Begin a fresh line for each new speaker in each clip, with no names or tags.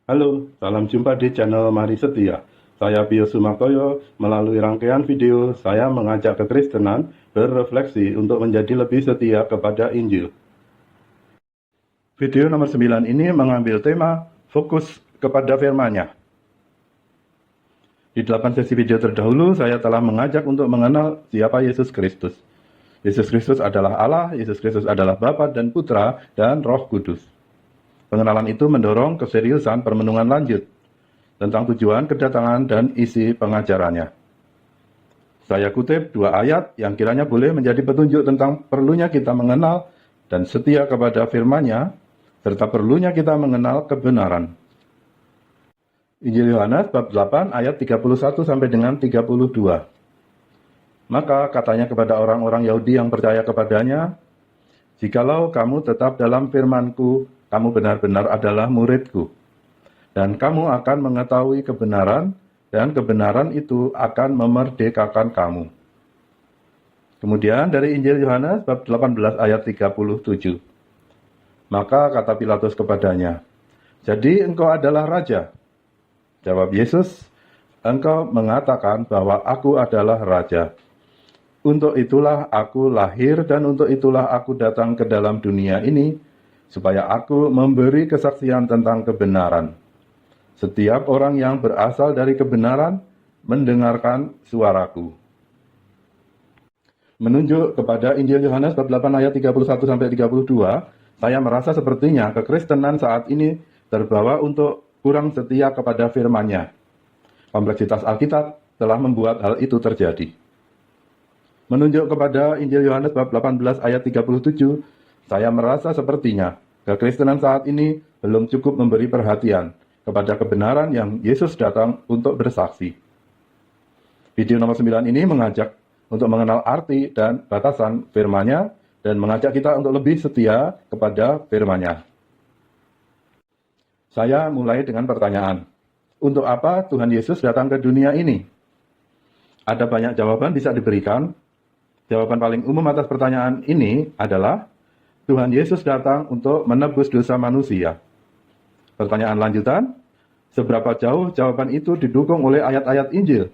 Halo, salam jumpa di channel Mari Setia. Saya Pio Sumartoyo. Melalui rangkaian video, saya mengajak kekristenan berefleksi untuk menjadi lebih setia kepada Injil. Video nomor 9 ini mengambil tema fokus kepada firman-Nya. Di 8 sesi video terdahulu, saya telah mengajak untuk mengenal siapa Yesus Kristus. Yesus Kristus adalah Allah, Yesus Kristus adalah Bapa dan Putra, dan Roh Kudus. Pengenalan itu mendorong keseriusan permenungan lanjut tentang tujuan kedatangan dan isi pengajarannya. Saya kutip 2 ayat yang kiranya boleh menjadi petunjuk tentang perlunya kita mengenal dan setia kepada firman-Nya, serta perlunya kita mengenal kebenaran. Injil Yohanes bab 8 ayat 31 sampai dengan 32. Maka katanya kepada orang-orang Yahudi yang percaya kepadanya, "Jikalau kamu tetap dalam firman-Ku, kamu benar-benar adalah murid-Ku, dan kamu akan mengetahui kebenaran, dan kebenaran itu akan memerdekakan kamu." Kemudian dari Injil Yohanes bab 18 ayat 37. Maka kata Pilatus kepadanya, "Jadi engkau adalah raja?" Jawab Yesus, "Engkau mengatakan bahwa aku adalah raja. Untuk itulah aku lahir dan untuk itulah aku datang ke dalam dunia ini, supaya aku memberi kesaksian tentang kebenaran. Setiap orang yang berasal dari kebenaran mendengarkan suaraku." Menunjuk kepada Injil Yohanes bab 8 ayat 31 sampai 32, saya merasa sepertinya kekristenan saat ini terbawa untuk kurang setia kepada firman-Nya. Kompleksitas Alkitab telah membuat hal itu terjadi. Menunjuk kepada Injil Yohanes bab 18 ayat 37, saya merasa sepertinya kekristenan saat ini belum cukup memberi perhatian kepada kebenaran yang Yesus datang untuk bersaksi. Video nomor 9 ini mengajak untuk mengenal arti dan batasan firman-Nya dan mengajak kita untuk lebih setia kepada firman-Nya. Saya mulai dengan pertanyaan, untuk apa Tuhan Yesus datang ke dunia ini? Ada banyak jawaban bisa diberikan. Jawaban paling umum atas pertanyaan ini adalah Tuhan Yesus datang untuk menebus dosa manusia. Pertanyaan lanjutan, seberapa jauh jawaban itu didukung oleh ayat-ayat Injil?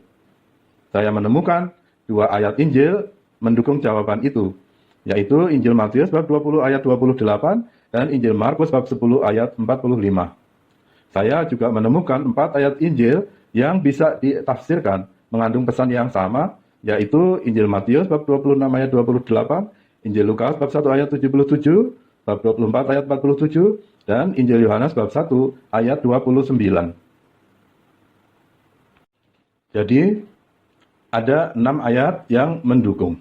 Saya menemukan 2 ayat Injil mendukung jawaban itu, yaitu Injil Matius bab 20 ayat 28 dan Injil Markus bab 10 ayat 45. Saya juga menemukan 4 ayat Injil yang bisa ditafsirkan mengandung pesan yang sama, yaitu Injil Matius bab 26 ayat 28, Injil Lukas bab 1 ayat 77, bab 24 ayat 47, dan Injil Yohanes bab 1 ayat 29. Jadi, ada 6 ayat yang mendukung.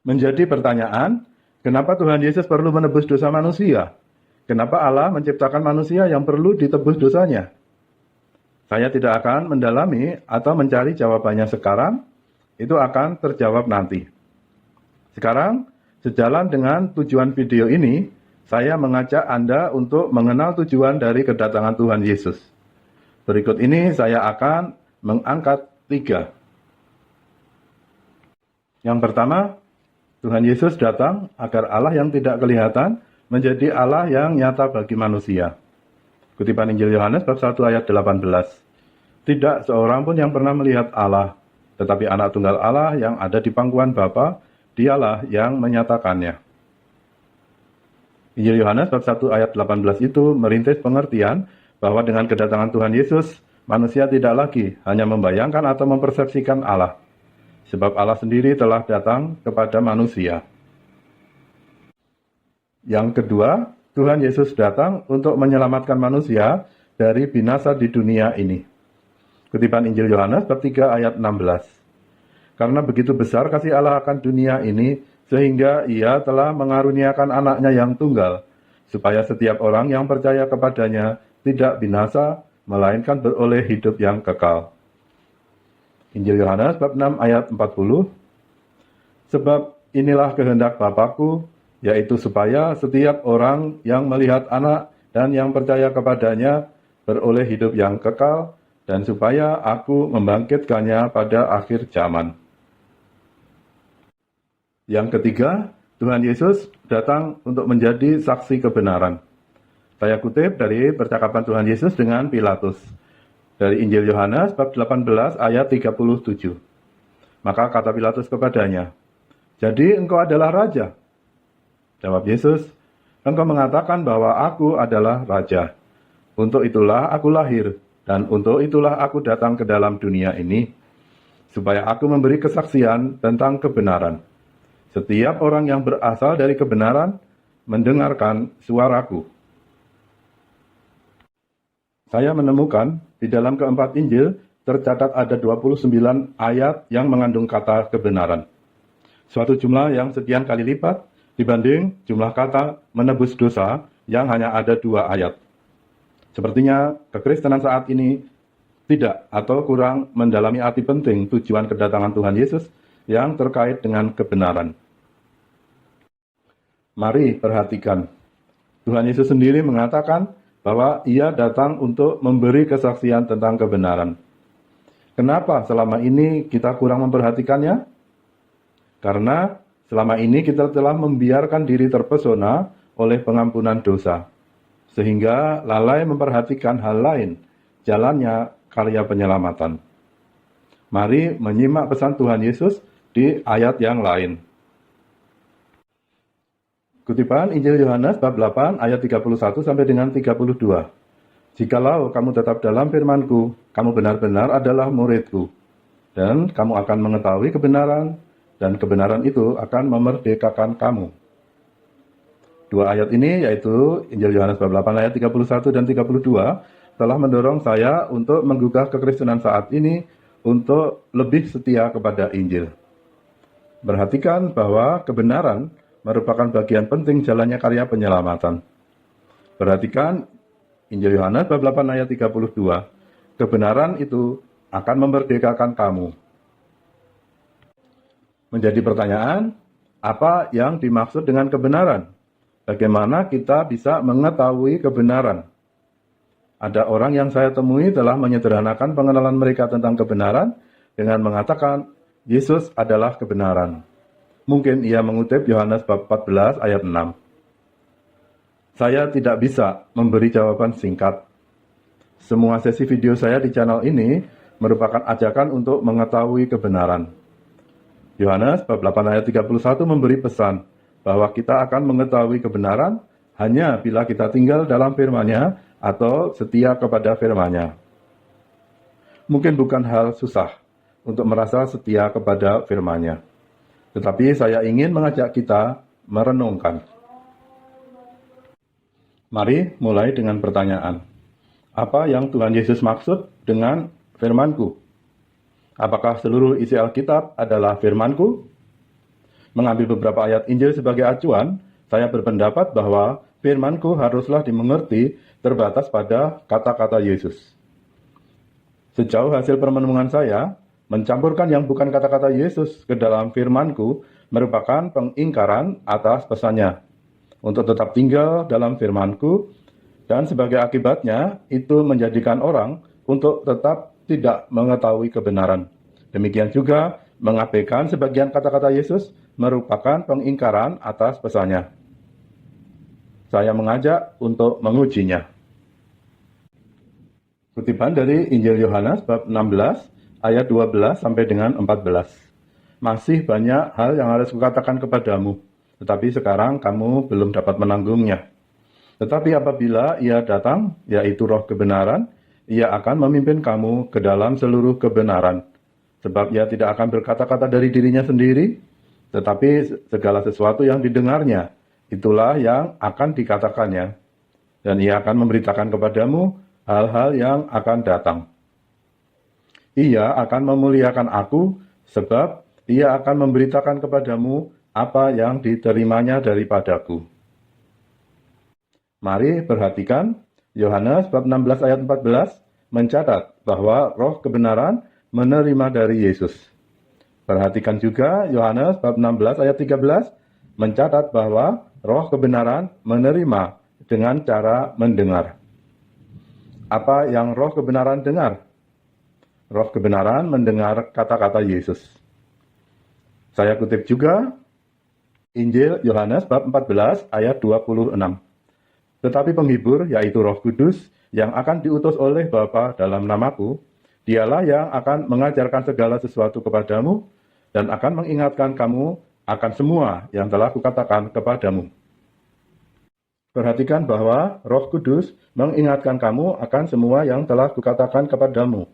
Menjadi pertanyaan, kenapa Tuhan Yesus perlu menebus dosa manusia? Kenapa Allah menciptakan manusia yang perlu ditebus dosanya? Saya tidak akan mendalami atau mencari jawabannya sekarang, itu akan terjawab nanti. Sekarang, sejalan dengan tujuan video ini, saya mengajak Anda untuk mengenal tujuan dari kedatangan Tuhan Yesus. Berikut ini saya akan mengangkat 3. Yang pertama, Tuhan Yesus datang agar Allah yang tidak kelihatan menjadi Allah yang nyata bagi manusia. Kutipan Injil Yohanes bab 1 ayat 18. Tidak seorang pun yang pernah melihat Allah, tetapi anak tunggal Allah yang ada di pangkuan Bapa, dialah yang menyatakannya. Injil Yohanes bab 1 ayat 18 itu merintis pengertian bahwa dengan kedatangan Tuhan Yesus, manusia tidak lagi hanya membayangkan atau mempersepsikan Allah, sebab Allah sendiri telah datang kepada manusia. Yang kedua, Tuhan Yesus datang untuk menyelamatkan manusia dari binasa di dunia ini. Kutipan Injil Yohanes bab 3 ayat 16. Karena begitu besar kasih Allah akan dunia ini, sehingga Ia telah mengaruniakan anaknya yang tunggal, supaya setiap orang yang percaya kepadanya tidak binasa, melainkan beroleh hidup yang kekal. Injil Yohanes bab 6 ayat 40. Sebab inilah kehendak Bapa-Ku, yaitu supaya setiap orang yang melihat anak dan yang percaya kepadanya beroleh hidup yang kekal, dan supaya aku membangkitkannya pada akhir zaman. Yang ketiga, Tuhan Yesus datang untuk menjadi saksi kebenaran. Saya kutip dari percakapan Tuhan Yesus dengan Pilatus. Dari Injil Yohanes bab 18 ayat 37. Maka kata Pilatus kepadanya, "Jadi engkau adalah raja?" Jawab Yesus, "Engkau mengatakan bahwa aku adalah raja. Untuk itulah aku lahir, dan untuk itulah aku datang ke dalam dunia ini, supaya aku memberi kesaksian tentang kebenaran. Setiap orang yang berasal dari kebenaran mendengarkan suaraku." Saya menemukan di dalam keempat Injil tercatat ada 29 ayat yang mengandung kata kebenaran. Suatu jumlah yang sekian kali lipat dibanding jumlah kata menebus dosa yang hanya ada 2 ayat. Sepertinya kekristenan saat ini tidak atau kurang mendalami arti penting tujuan kedatangan Tuhan Yesus yang terkait dengan kebenaran. Mari perhatikan, Tuhan Yesus sendiri mengatakan bahwa ia datang untuk memberi kesaksian tentang kebenaran. Kenapa selama ini kita kurang memperhatikannya? Karena selama ini kita telah membiarkan diri terpesona oleh pengampunan dosa, sehingga lalai memperhatikan hal lain, jalannya karya penyelamatan. Mari menyimak pesan Tuhan Yesus di ayat yang lain. Kutipan Injil Yohanes bab 8 ayat 31 sampai dengan 32. "Jikalau kamu tetap dalam firman-Ku, kamu benar-benar adalah murid-Ku, dan kamu akan mengetahui kebenaran, dan kebenaran itu akan memerdekakan kamu." 2 ayat ini, yaitu Injil Yohanes bab 8 ayat 31 dan 32, telah mendorong saya untuk menggugah kekristenan saat ini untuk lebih setia kepada Injil. Perhatikan bahwa kebenaran merupakan bagian penting jalannya karya penyelamatan. Perhatikan Injil Yohanes bab 8 ayat 32. Kebenaran itu akan memerdekakan kamu. Menjadi pertanyaan, apa yang dimaksud dengan kebenaran? Bagaimana kita bisa mengetahui kebenaran? Ada orang yang saya temui telah menyederhanakan pengenalan mereka tentang kebenaran dengan mengatakan, Yesus adalah kebenaran. Mungkin ia mengutip Yohanes bab 14 ayat 6. Saya tidak bisa memberi jawaban singkat. Semua sesi video saya di channel ini merupakan ajakan untuk mengetahui kebenaran. Yohanes bab 8 ayat 31 memberi pesan bahwa kita akan mengetahui kebenaran hanya bila kita tinggal dalam firman-Nya atau setia kepada firman-Nya. Mungkin bukan hal susah untuk merasa setia kepada firman-Nya. Tetapi saya ingin mengajak kita merenungkan. Mari mulai dengan pertanyaan. Apa yang Tuhan Yesus maksud dengan firman-Ku? Apakah seluruh isi Alkitab adalah firman-Ku? Mengambil beberapa ayat Injil sebagai acuan, saya berpendapat bahwa firman-Ku haruslah dimengerti terbatas pada kata-kata Yesus. Sejauh hasil permenungan saya, mencampurkan yang bukan kata-kata Yesus ke dalam firman-Ku merupakan pengingkaran atas pesannya untuk tetap tinggal dalam firman-Ku, dan sebagai akibatnya itu menjadikan orang untuk tetap tidak mengetahui kebenaran. Demikian juga mengabaikan sebagian kata-kata Yesus merupakan pengingkaran atas pesannya. Saya mengajak untuk mengujinya. Kutipan dari Injil Yohanes bab 16 ayat 12 sampai dengan 14. "Masih banyak hal yang harus kukatakan kepadamu, tetapi sekarang kamu belum dapat menanggungnya. Tetapi apabila ia datang, yaitu Roh kebenaran, ia akan memimpin kamu ke dalam seluruh kebenaran. Sebab ia tidak akan berkata-kata dari dirinya sendiri, tetapi segala sesuatu yang didengarnya, itulah yang akan dikatakannya. Dan ia akan memberitakan kepadamu hal-hal yang akan datang. Ia akan memuliakan aku, sebab ia akan memberitakan kepadamu apa yang diterimanya daripadaku." Mari perhatikan, Yohanes bab 16 ayat 14 mencatat bahwa Roh kebenaran menerima dari Yesus. Perhatikan juga Yohanes bab 16 ayat 13 mencatat bahwa Roh kebenaran menerima dengan cara mendengar. Apa yang Roh kebenaran dengar? Roh kebenaran mendengar kata-kata Yesus. Saya kutip juga Injil Yohanes bab 14 ayat 26. Tetapi penghibur, yaitu Roh Kudus, yang akan diutus oleh Bapa dalam namaku, dialah yang akan mengajarkan segala sesuatu kepadamu dan akan mengingatkan kamu akan semua yang telah kukatakan kepadamu. Perhatikan bahwa Roh Kudus mengingatkan kamu akan semua yang telah kukatakan kepadamu.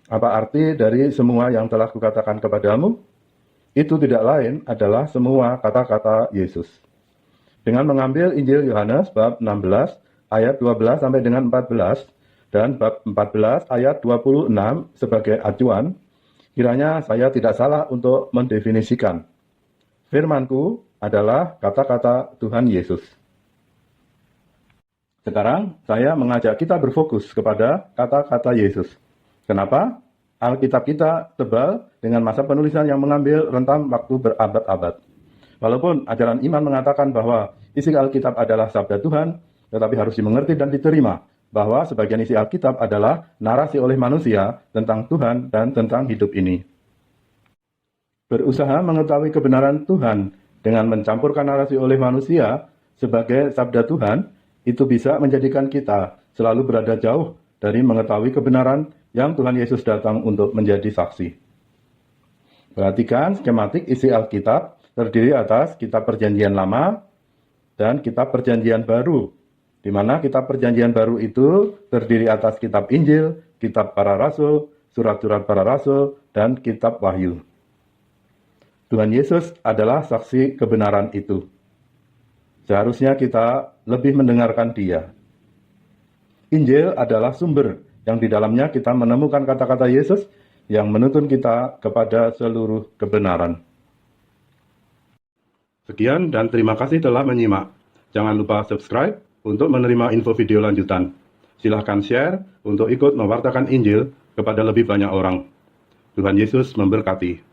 Apa arti dari semua yang telah kukatakan kepadamu? Itu tidak lain adalah semua kata-kata Yesus. Dengan mengambil Injil Yohanes bab 16 ayat 12 sampai dengan 14 dan bab 14 ayat 26 sebagai acuan, kiranya saya tidak salah untuk mendefinisikan. Firmanku adalah kata-kata Tuhan Yesus. Sekarang saya mengajak kita berfokus kepada kata-kata Yesus. Kenapa? Alkitab kita tebal dengan masa penulisan yang mengambil rentan waktu berabad-abad. Walaupun ajaran iman mengatakan bahwa isi Alkitab adalah sabda Tuhan, tetapi harus dimengerti dan diterima bahwa sebagian isi Alkitab adalah narasi oleh manusia tentang Tuhan dan tentang hidup ini. Berusaha mengetahui kebenaran Tuhan dengan mencampurkan narasi oleh manusia sebagai sabda Tuhan, itu bisa menjadikan kita selalu berada jauh dari mengetahui kebenaran yang Tuhan Yesus datang untuk menjadi saksi. Perhatikan skematik isi Alkitab terdiri atas kitab Perjanjian Lama dan kitab Perjanjian Baru, di mana kitab Perjanjian Baru itu terdiri atas kitab Injil, kitab para rasul, surat-surat para rasul, dan kitab Wahyu. Tuhan Yesus adalah saksi kebenaran itu. Seharusnya kita lebih mendengarkan Dia. Injil adalah sumber yang di dalamnya kita menemukan kata-kata Yesus yang menuntun kita kepada seluruh kebenaran. Sekian dan terima kasih telah menyimak. Jangan lupa subscribe untuk menerima info video lanjutan. Silahkan share untuk ikut mewartakan Injil kepada lebih banyak orang. Tuhan Yesus memberkati.